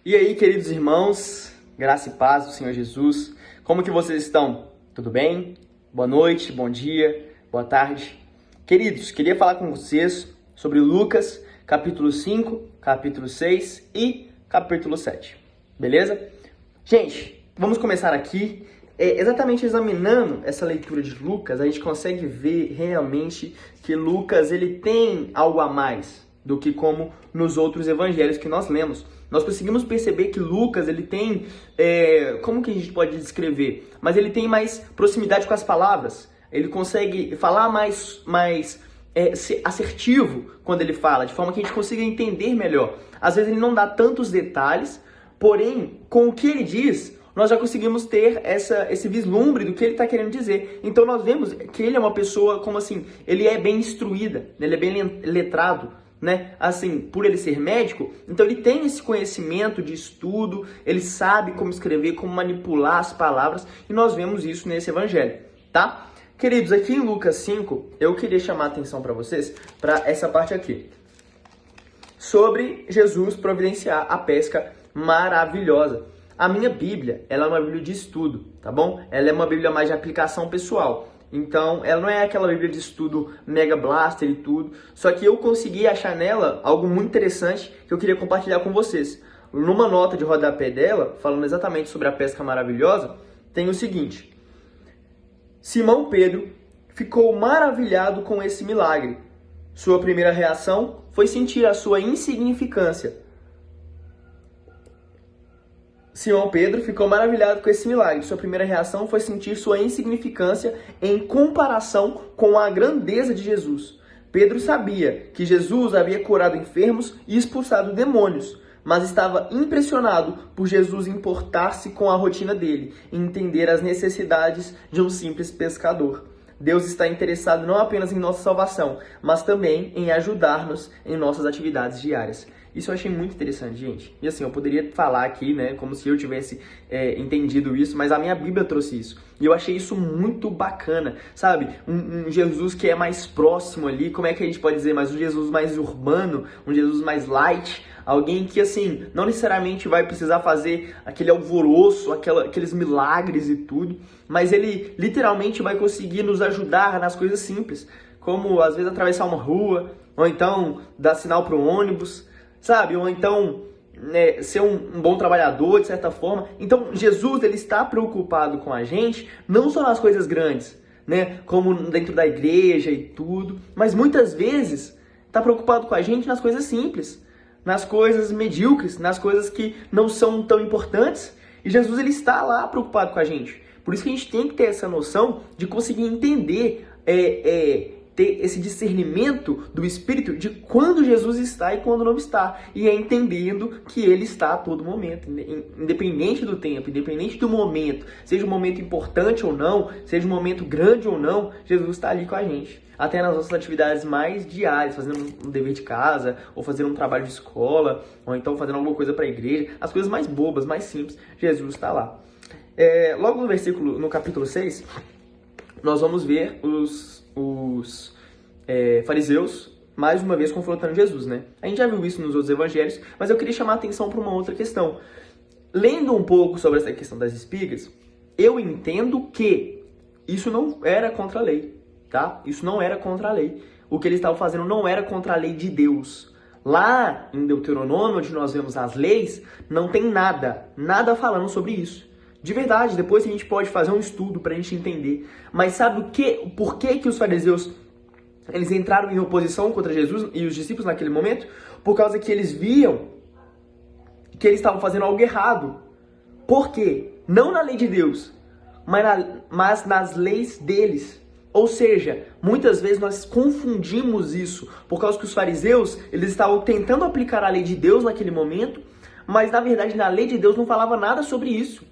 E aí, queridos irmãos, graça e paz do Senhor Jesus, como que vocês estão? Tudo bem? Boa noite, bom dia, boa tarde. Queridos, queria falar com vocês sobre Lucas, capítulo 5, capítulo 6 e capítulo 7, beleza? Gente, vamos começar aqui, exatamente examinando essa leitura de Lucas, a gente consegue ver realmente que Lucas ele tem algo a mais do que como nos outros evangelhos que nós lemos. Nós conseguimos perceber que Lucas, ele tem, como que a gente pode descrever? Mas ele tem mais proximidade com as palavras. Ele consegue falar mais assertivo quando ele fala, de forma que a gente consiga entender melhor. Às vezes ele não dá tantos detalhes, porém, com o que ele diz, nós já conseguimos ter esse vislumbre do que ele está querendo dizer. Então nós vemos que ele é uma pessoa, como assim, ele é bem instruída, ele é bem letrado, né? Assim, por ele ser médico, então ele tem esse conhecimento de estudo, ele sabe como escrever, como manipular as palavras, e nós vemos isso nesse evangelho, tá? Queridos, aqui em Lucas 5, eu queria chamar a atenção para vocês, para essa parte aqui, sobre Jesus providenciar a pesca maravilhosa. A minha Bíblia, ela é uma Bíblia de estudo, tá bom? Ela é uma Bíblia mais de aplicação pessoal. Então, ela não é aquela Bíblia de estudo mega blaster e tudo. Só que eu consegui achar nela algo muito interessante que eu queria compartilhar com vocês. Numa nota de rodapé dela, falando exatamente sobre a pesca maravilhosa, tem o seguinte: Simão Pedro ficou maravilhado com esse milagre. Sua primeira reação foi sentir a sua insignificância. Simão Pedro ficou maravilhado com esse milagre. Sua primeira reação foi sentir sua insignificância em comparação com a grandeza de Jesus. Pedro sabia que Jesus havia curado enfermos e expulsado demônios, mas estava impressionado por Jesus importar-se com a rotina dele e entender as necessidades de um simples pescador. Deus está interessado não apenas em nossa salvação, mas também em ajudar-nos em nossas atividades diárias. Isso eu achei muito interessante, gente. E assim, eu poderia falar aqui, né, como se eu tivesse entendido isso, mas a minha Bíblia trouxe isso. E eu achei isso muito bacana, sabe? Um Jesus que é mais próximo ali, como é que a gente pode dizer? Mas um Jesus mais urbano, um Jesus mais light, alguém que, assim, não necessariamente vai precisar fazer aquele alvoroço, aqueles milagres e tudo, mas ele literalmente vai conseguir nos ajudar nas coisas simples, como às vezes atravessar uma rua, ou então dar sinal para o ônibus, sabe? Ou então ser um bom trabalhador, de certa forma. Então, Jesus, ele está preocupado com a gente, não só nas coisas grandes, né? Como dentro da igreja e tudo, mas muitas vezes está preocupado com a gente nas coisas simples, nas coisas medíocres, nas coisas que não são tão importantes. E Jesus, ele está lá preocupado com a gente. Por isso que a gente tem que ter essa noção de conseguir entender, ter esse discernimento do Espírito de quando Jesus está e quando não está. E é entendendo que Ele está a todo momento, independente do tempo, independente do momento, seja um momento importante ou não, seja um momento grande ou não, Jesus está ali com a gente. Até nas nossas atividades mais diárias, fazendo um dever de casa, ou fazendo um trabalho de escola, ou então fazendo alguma coisa para a igreja, as coisas mais bobas, mais simples, Jesus está lá. Logo no capítulo 6, nós vamos ver os fariseus, mais uma vez, confrontando Jesus, né? A gente já viu isso nos outros evangelhos, mas eu queria chamar a atenção para uma outra questão. Lendo um pouco sobre essa questão das espigas, eu entendo que isso não era contra a lei, tá? Isso não era contra a lei. O que eles estavam fazendo não era contra a lei de Deus. Lá em Deuteronômio, onde nós vemos as leis, não tem nada falando sobre isso. De verdade, depois a gente pode fazer um estudo para a gente entender. Mas sabe por que os fariseus eles entraram em oposição contra Jesus e os discípulos naquele momento? Por causa que eles viam que eles estavam fazendo algo errado. Por quê? Não na lei de Deus, mas nas leis deles. Ou seja, muitas vezes nós confundimos isso, por causa que os fariseus eles estavam tentando aplicar a lei de Deus naquele momento, mas na verdade na lei de Deus não falava nada sobre isso.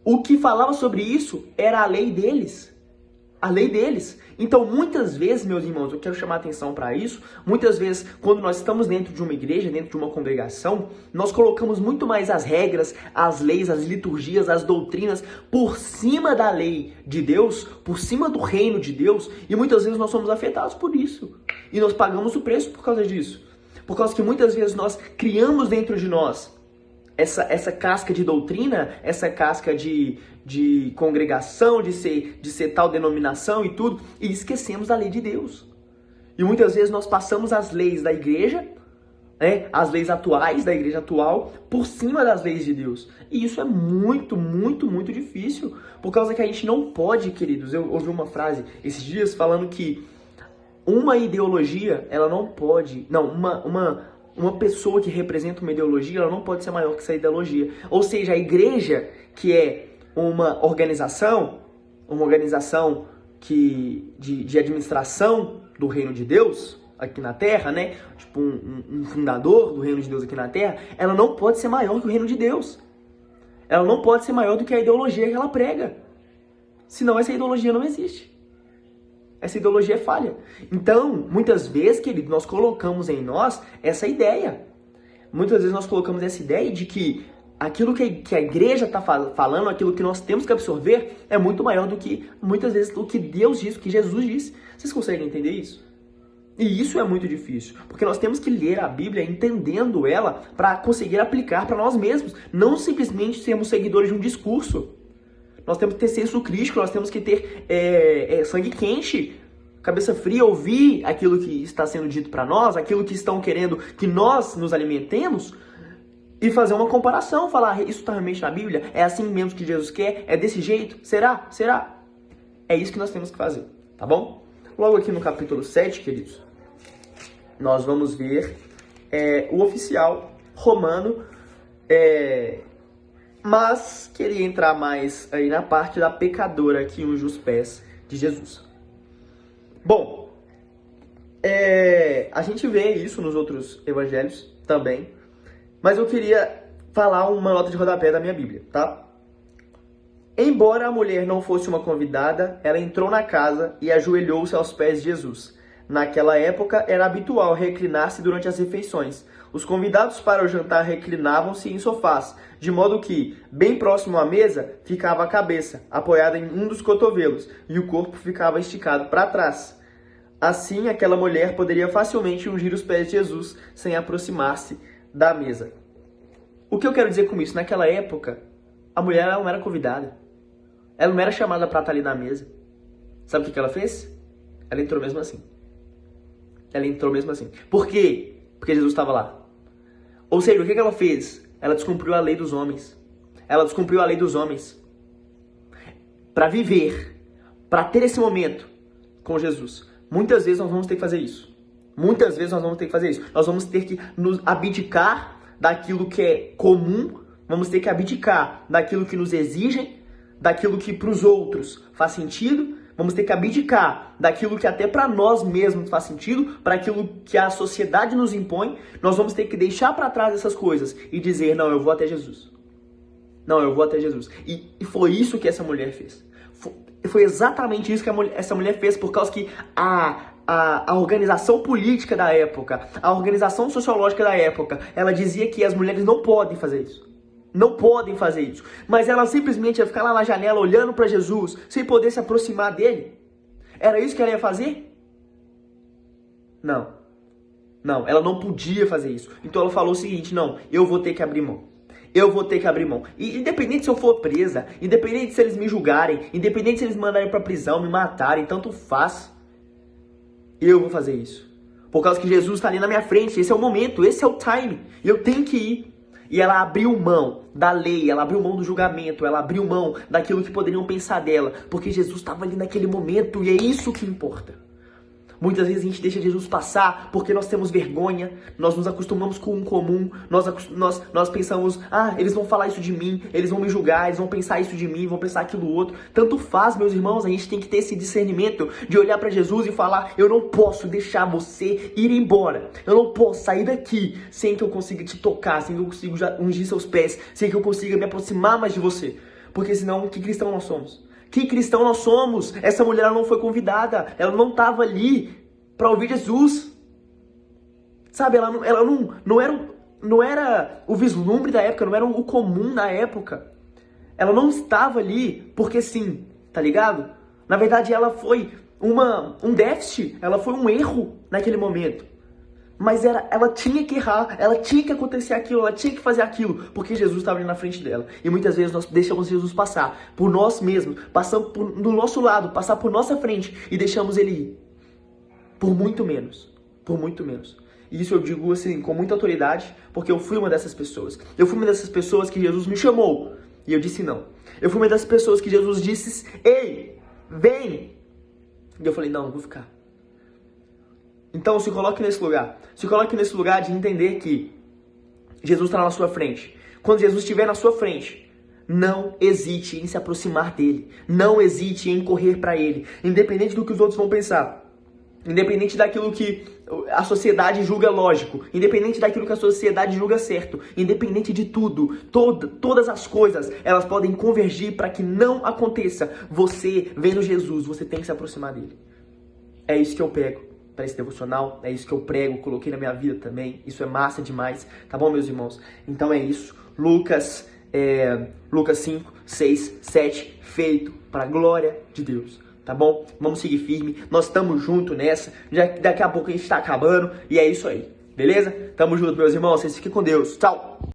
O que falava sobre isso era a lei deles. A lei deles. Então, muitas vezes, meus irmãos, eu quero chamar a atenção para isso. Muitas vezes, quando nós estamos dentro de uma igreja, dentro de uma congregação, nós colocamos muito mais as regras, as leis, as liturgias, as doutrinas por cima da lei de Deus, por cima do reino de Deus, e muitas vezes nós somos afetados por isso. E nós pagamos o preço por causa disso. Por causa que muitas vezes nós criamos dentro de nós essa casca de doutrina, essa casca de congregação, de ser tal denominação e tudo, e esquecemos da lei de Deus. E muitas vezes nós passamos as leis da igreja, né, as leis atuais, da igreja atual, por cima das leis de Deus. E isso é muito, muito, muito difícil, por causa que a gente não pode, queridos. Eu ouvi uma frase esses dias falando que uma ideologia, ela não pode... Não, uma pessoa que representa uma ideologia, ela não pode ser maior que essa ideologia. Ou seja, a igreja, que é uma organização de administração do reino de Deus aqui na Terra, né? Tipo um fundador do reino de Deus aqui na Terra, ela não pode ser maior que o reino de Deus. Ela não pode ser maior do que a ideologia que ela prega. Senão essa ideologia não existe. Essa ideologia é falha. Então, muitas vezes, querido, nós colocamos em nós essa ideia. Muitas vezes nós colocamos essa ideia de que aquilo que a igreja está falando, aquilo que nós temos que absorver, é muito maior do que, muitas vezes, do que Deus diz, do que Jesus diz. Vocês conseguem entender isso? E isso é muito difícil, porque nós temos que ler a Bíblia entendendo ela para conseguir aplicar para nós mesmos. Não simplesmente sermos seguidores de um discurso. Nós temos que ter senso crítico, nós temos que ter sangue quente, cabeça fria, ouvir aquilo que está sendo dito para nós, aquilo que estão querendo que nós nos alimentemos e fazer uma comparação, falar, isso está realmente na Bíblia? É assim mesmo que Jesus quer? É desse jeito? Será? Será? É isso que nós temos que fazer, tá bom? Logo aqui no capítulo 7, queridos, nós vamos ver o oficial romano, mas queria entrar mais aí na parte da pecadora que unge os pés de Jesus. Bom, a gente vê isso nos outros evangelhos também, mas eu queria falar uma nota de rodapé da minha Bíblia, tá? Embora a mulher não fosse uma convidada, ela entrou na casa e ajoelhou-se aos pés de Jesus. Naquela época, era habitual reclinar-se durante as refeições. Os convidados para o jantar reclinavam-se em sofás, de modo que, bem próximo à mesa, ficava a cabeça, apoiada em um dos cotovelos, e o corpo ficava esticado para trás. Assim, aquela mulher poderia facilmente ungir os pés de Jesus, sem aproximar-se da mesa. O que eu quero dizer com isso? Naquela época, a mulher ela não era convidada. Ela não era chamada para estar ali na mesa. Sabe o que ela fez? Ela entrou mesmo assim. Ela entrou mesmo assim. Por quê? Porque Jesus estava lá. Ou seja, o que ela fez? Ela descumpriu a lei dos homens. Ela descumpriu a lei dos homens. Para viver, para ter esse momento com Jesus. Muitas vezes nós vamos ter que fazer isso. Muitas vezes nós vamos ter que fazer isso. Nós vamos ter que nos abdicar daquilo que é comum. Vamos ter que abdicar daquilo que nos exigem, daquilo que para os outros faz sentido. Vamos ter que abdicar daquilo que até para nós mesmos faz sentido, para aquilo que a sociedade nos impõe. Nós vamos ter que deixar para trás essas coisas e dizer, não, eu vou até Jesus. Não, eu vou até Jesus. E foi isso que essa mulher fez. Foi exatamente isso que essa mulher fez, por causa que a organização política da época, a organização sociológica da época, ela dizia que as mulheres não podem fazer isso. Não podem fazer isso. Mas ela simplesmente ia ficar lá na janela olhando para Jesus, sem poder se aproximar dele. Era isso que ela ia fazer? Não. Não, ela não podia fazer isso. Então ela falou o seguinte, não, eu vou ter que abrir mão. Eu vou ter que abrir mão. E independente se eu for presa, independente se eles me julgarem, independente se eles me mandarem pra prisão, me matarem, tanto faz. Eu vou fazer isso. Por causa que Jesus está ali na minha frente. Esse é o momento, esse é o time. Eu tenho que ir. E ela abriu mão da lei, ela abriu mão do julgamento, ela abriu mão daquilo que poderiam pensar dela, porque Jesus estava ali naquele momento e é isso que importa. Muitas vezes a gente deixa Jesus passar porque nós temos vergonha, nós nos acostumamos com o comum, nós pensamos, eles vão falar isso de mim, eles vão me julgar, eles vão pensar isso de mim, vão pensar aquilo outro. Tanto faz, meus irmãos, a gente tem que ter esse discernimento de olhar para Jesus e falar, eu não posso deixar você ir embora, eu não posso sair daqui sem que eu consiga te tocar, sem que eu consiga ungir seus pés, sem que eu consiga me aproximar mais de você, porque senão, que cristão nós somos? Que cristão nós somos? Essa mulher ela não foi convidada, ela não estava ali para ouvir Jesus. Sabe, ela não era o vislumbre da época, não era o comum da época. Ela não estava ali porque sim, tá ligado? Na verdade, ela foi um déficit, ela foi um erro naquele momento. Mas ela tinha que errar, ela tinha que acontecer aquilo, ela tinha que fazer aquilo, porque Jesus estava ali na frente dela. E muitas vezes nós deixamos Jesus passar por nós mesmos, passando do nosso lado, passar por nossa frente e deixamos ele ir. Por muito menos. Por muito menos. E isso eu digo assim, com muita autoridade, porque eu fui uma dessas pessoas. Eu fui uma dessas pessoas que Jesus me chamou e eu disse não. Eu fui uma dessas pessoas que Jesus disse, ei, vem. E eu falei, não vou ficar. Então se coloque nesse lugar. Se coloque nesse lugar de entender que Jesus está na sua frente. Quando Jesus estiver na sua frente, não hesite em se aproximar dele. Não hesite em correr para ele. Independente do que os outros vão pensar. Independente daquilo que a sociedade julga lógico. Independente daquilo que a sociedade julga certo. Independente de tudo. Todas as coisas, elas podem convergir para que não aconteça. Você, vendo Jesus, você tem que se aproximar dele. É isso que eu pego para esse devocional, é isso que eu prego, coloquei na minha vida também, isso é massa demais, tá bom, meus irmãos? Então é isso, Lucas 5, 6, 7, feito para a glória de Deus, tá bom? Vamos seguir firme, nós estamos juntos nessa, daqui a pouco a gente tá acabando, e é isso aí, beleza? Tamo junto, meus irmãos, vocês fiquem com Deus, tchau!